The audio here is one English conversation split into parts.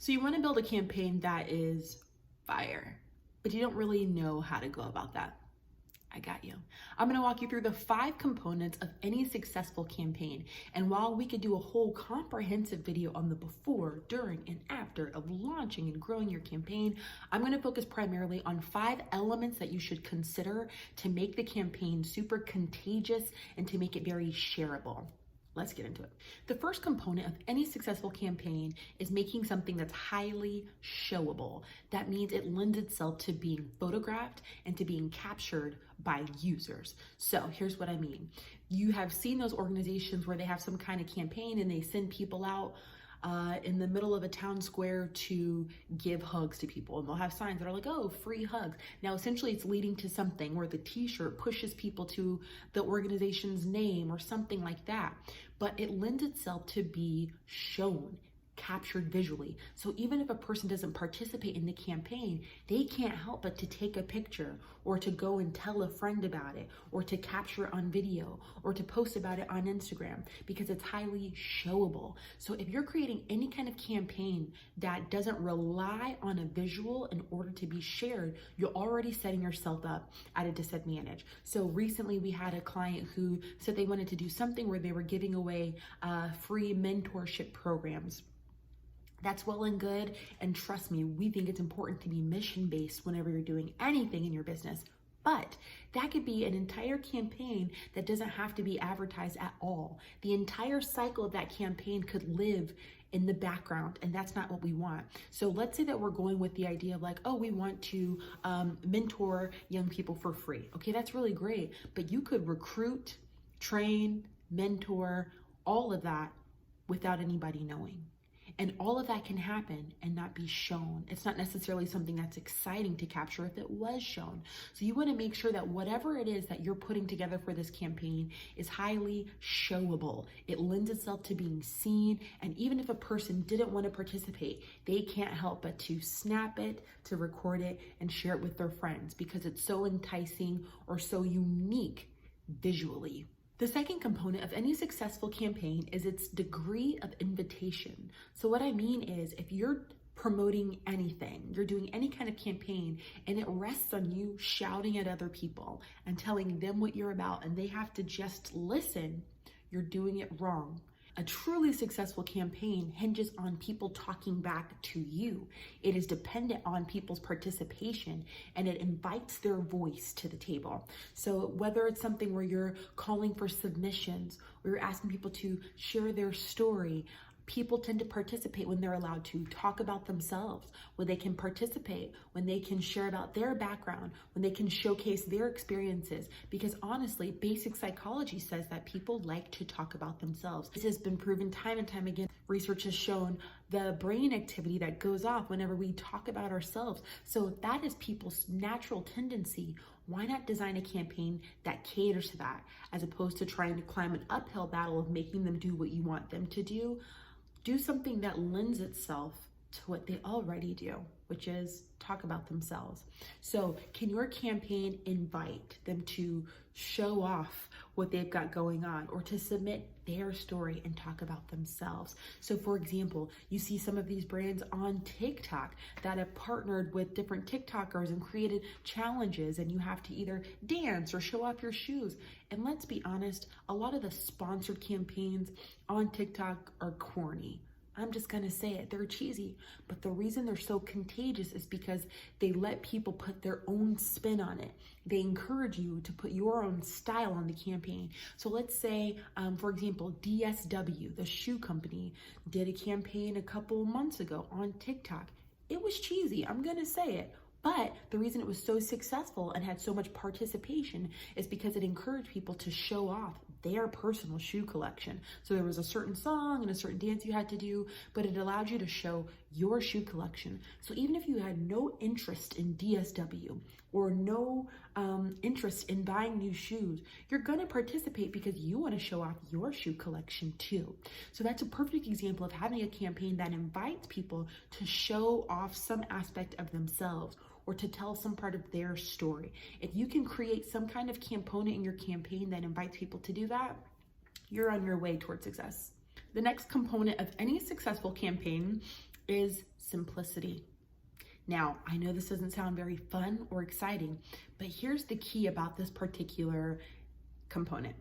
So you want to build a campaign that is fire, but you don't really know how to go about that. I got you. I'm going to walk you through the 5 components of any successful campaign. And while we could do a whole comprehensive video on the before, during, and after of launching and growing your campaign, I'm going to focus primarily on 5 elements that you should consider to make the campaign super contagious and to make it very shareable. Let's get into it. The first component of any successful campaign is making something that's highly showable. That means it lends itself to being photographed and to being captured by users. So here's what I mean. You have seen those organizations where they have some kind of campaign and they send people out in the middle of a town square to give hugs to people, and they'll have signs that are like, oh, free hugs. Now essentially it's leading to something where the t-shirt pushes people to the organization's name or something like that, but it lends itself to be shown, captured visually. So even if a person doesn't participate in the campaign, they can't help but to take a picture or to go and tell a friend about it or to capture it on video or to post about it on Instagram because it's highly showable. So if you're creating any kind of campaign that doesn't rely on a visual in order to be shared, you're already setting yourself up at a disadvantage. So recently we had a client who said they wanted to do something where they were giving away free mentorship programs. That's well and good, and trust me, we think it's important to be mission-based whenever you're doing anything in your business. But that could be an entire campaign that doesn't have to be advertised at all. The entire cycle of that campaign could live in the background, and that's not what we want. So let's say that we're going with the idea of like, oh, we want to mentor young people for free. Okay, that's really great, but you could recruit, train, mentor, all of that without anybody knowing. And all of that can happen and not be shown. It's not necessarily something that's exciting to capture if it was shown. So you want to make sure that whatever it is that you're putting together for this campaign is highly showable. It lends itself to being seen. And even if a person didn't want to participate, they can't help but to snap it, to record it, and share it with their friends because it's so enticing or so unique visually. The second component of any successful campaign is its degree of invitation. So what I mean is if you're promoting anything, you're doing any kind of campaign and it rests on you shouting at other people and telling them what you're about and they have to just listen, you're doing it wrong. A truly successful campaign hinges on people talking back to you. It is dependent on people's participation and it invites their voice to the table. So whether it's something where you're calling for submissions or you're asking people to share their story, people tend to participate when they're allowed to talk about themselves, when they can participate, when they can share about their background, when they can showcase their experiences. Because honestly, basic psychology says that people like to talk about themselves. This has been proven time and time again. Research has shown the brain activity that goes off whenever we talk about ourselves. So if that is people's natural tendency, why not design a campaign that caters to that, as opposed to trying to climb an uphill battle of making them do what you want them to do? Do something that lends itself to what they already do, which is talk about themselves. So can your campaign invite them to show off what they've got going on or to submit their story and talk about themselves? So for example, you see some of these brands on TikTok that have partnered with different TikTokers and created challenges, and you have to either dance or show off your shoes. And let's be honest, a lot of the sponsored campaigns on TikTok are corny. I'm just gonna say it, they're cheesy. But the reason they're so contagious is because they let people put their own spin on it. They encourage you to put your own style on the campaign. So let's say, for example, DSW, the shoe company, did a campaign a couple months ago on TikTok. It was cheesy, I'm gonna say it. But the reason it was so successful and had so much participation is because it encouraged people to show off their personal shoe collection. So there was a certain song and a certain dance you had to do, but it allowed you to show your shoe collection. So even if you had no interest in DSW or no interest in buying new shoes, you're gonna participate because you wanna show off your shoe collection too. So that's a perfect example of having a campaign that invites people to show off some aspect of themselves or to tell some part of their story. If you can create some kind of component in your campaign that invites people to do that, you're on your way towards success. The next component of any successful campaign is simplicity. Now, I know this doesn't sound very fun or exciting, but here's the key about this particular component.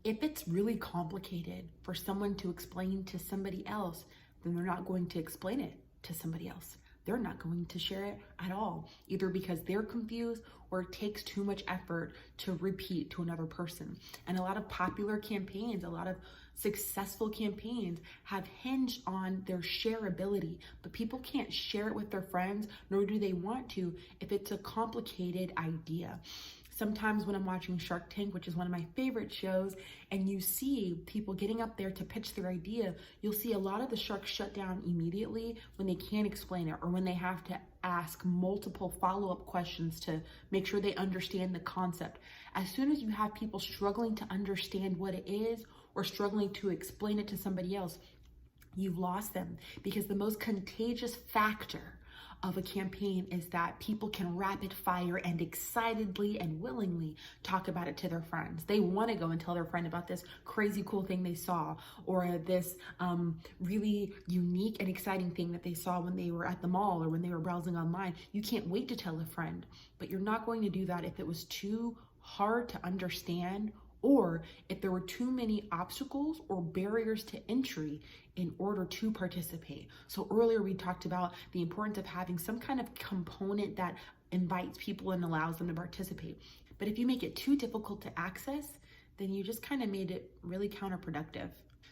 If it's really complicated for someone to explain to somebody else, then they're not going to explain it to somebody else. They're not going to share it at all, either because they're confused or it takes too much effort to repeat to another person. And a lot of popular campaigns, a lot of successful campaigns have hinged on their shareability, but people can't share it with their friends, nor do they want to if it's a complicated idea. Sometimes when I'm watching Shark Tank, which is one of my favorite shows, and you see people getting up there to pitch their idea, you'll see a lot of the sharks shut down immediately when they can't explain it or when they have to ask multiple follow-up questions to make sure they understand the concept. As soon as you have people struggling to understand what it is or struggling to explain it to somebody else, you've lost them, because the most contagious factor of a campaign is that people can rapid fire and excitedly and willingly talk about it to their friends. They want to go and tell their friend about this crazy cool thing they saw, or this really unique and exciting thing that they saw when they were at the mall or when they were browsing online. You can't wait to tell a friend, but you're not going to do that if it was too hard to understand, or if there were too many obstacles or barriers to entry in order to participate. So earlier we talked about the importance of having some kind of component that invites people and allows them to participate. But if you make it too difficult to access, then you just kind of made it really counterproductive.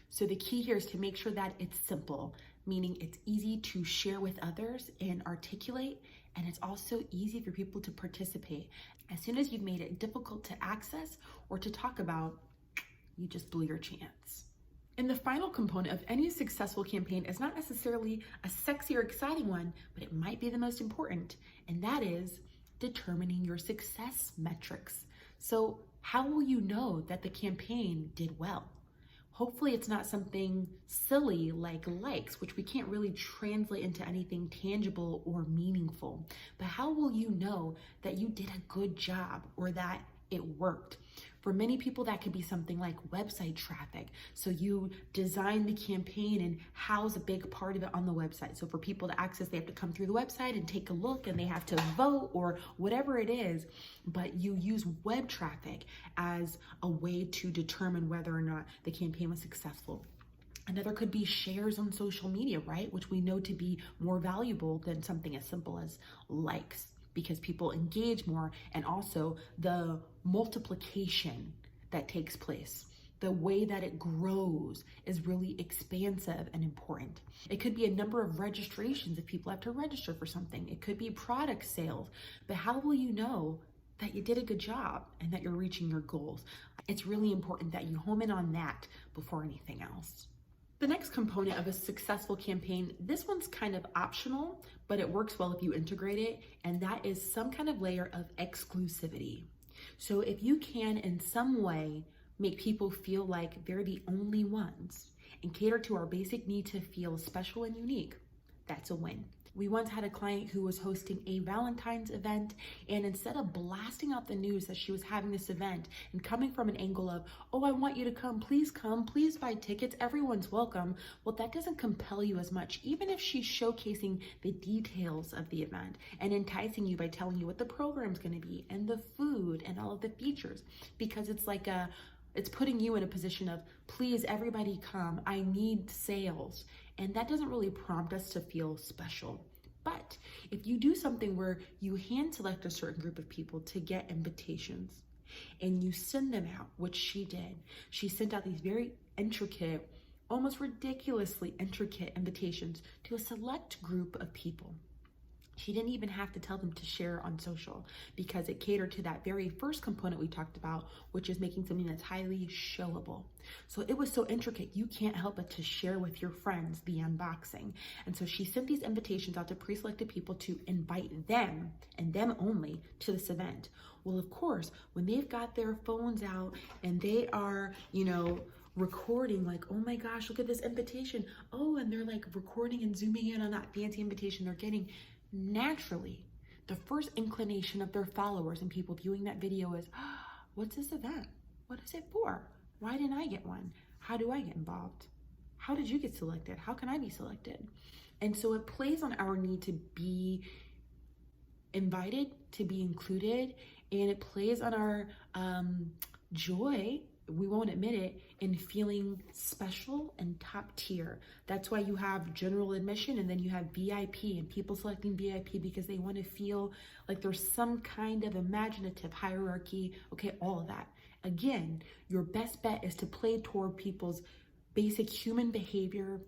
So the key here is to make sure that it's simple, meaning it's easy to share with others and articulate, and it's also easy for people to participate. As soon as you've made it difficult to access or to talk about, you just blew your chance. And the final component of any successful campaign is not necessarily a sexy or exciting one, but it might be the most important, and that is determining your success metrics. So how will you know that the campaign did well? Hopefully it's not something silly like likes, which we can't really translate into anything tangible or meaningful. But how will you know that you did a good job or that it worked? For many people, that could be something like website traffic. So you design the campaign and house a big part of it on the website. So for people to access, they have to come through the website and take a look, and they have to vote or whatever it is. But you use web traffic as a way to determine whether or not the campaign was successful. Another could be shares on social media, right? Which we know to be more valuable than something as simple as likes, because people engage more, and also the multiplication that takes place. The way that it grows is really expansive and important. It could be a number of registrations if people have to register for something. It could be product sales, but how will you know that you did a good job and that you're reaching your goals? It's really important that you home in on that before anything else. The next component of a successful campaign, this one's kind of optional, but it works well if you integrate it, and that is some kind of layer of exclusivity. So if you can in some way make people feel like they're the only ones and cater to our basic need to feel special and unique, that's a win. We once had a client who was hosting a Valentine's event, and instead of blasting out the news that she was having this event and coming from an angle of, oh, I want you to come, please buy tickets, everyone's welcome, well, that doesn't compel you as much, even if she's showcasing the details of the event and enticing you by telling you what the program's gonna be and the food and all of the features, because it's putting you in a position of, please, everybody come, I need sales. And that doesn't really prompt us to feel special. But if you do something where you hand select a certain group of people to get invitations and you send them out, which she did, she sent out these very intricate, almost ridiculously intricate invitations to a select group of people. She didn't even have to tell them to share on social, because it catered to that very first component we talked about, which is making something that's highly showable. So it was so intricate, you can't help but to share with your friends the unboxing. And so she sent these invitations out to pre-selected people to invite them, and them only, to this event. Well, of course, when they've got their phones out and they are, recording, like, oh my gosh, look at this invitation. Oh, and they're like recording and zooming in on that fancy invitation they're getting. Naturally, the first inclination of their followers and people viewing that video is, what's this event? What is it for? Why didn't I get one? How do I get involved? How did you get selected? How can I be selected? And so it plays on our need to be invited, to be included, and it plays on our joy, we won't admit it, in feeling special and top tier. That's why you have general admission and then you have VIP, and people selecting VIP because they want to feel like there's some kind of imaginative hierarchy. Okay, all of that. Again, your best bet is to play toward people's basic human behavior,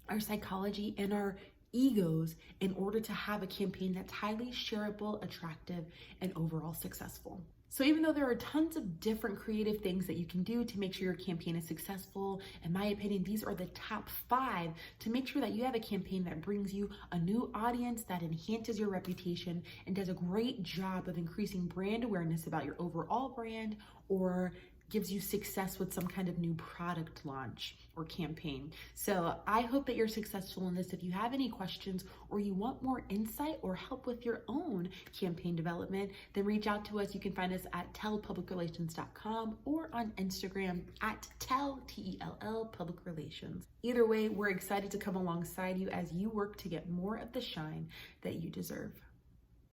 our psychology, and our egos in order to have a campaign that's highly shareable, attractive, and overall successful. So even though there are tons of different creative things that you can do to make sure your campaign is successful, in my opinion, these are the top 5 to make sure that you have a campaign that brings you a new audience, that enhances your reputation, and does a great job of increasing brand awareness about your overall brand, or gives you success with some kind of new product launch or campaign. So I hope that you're successful in this. If you have any questions or you want more insight or help with your own campaign development, then reach out to us. You can find us at tellpublicrelations.com or on Instagram at tell, T-E-L-L, public relations. Either way, we're excited to come alongside you as you work to get more of the shine that you deserve.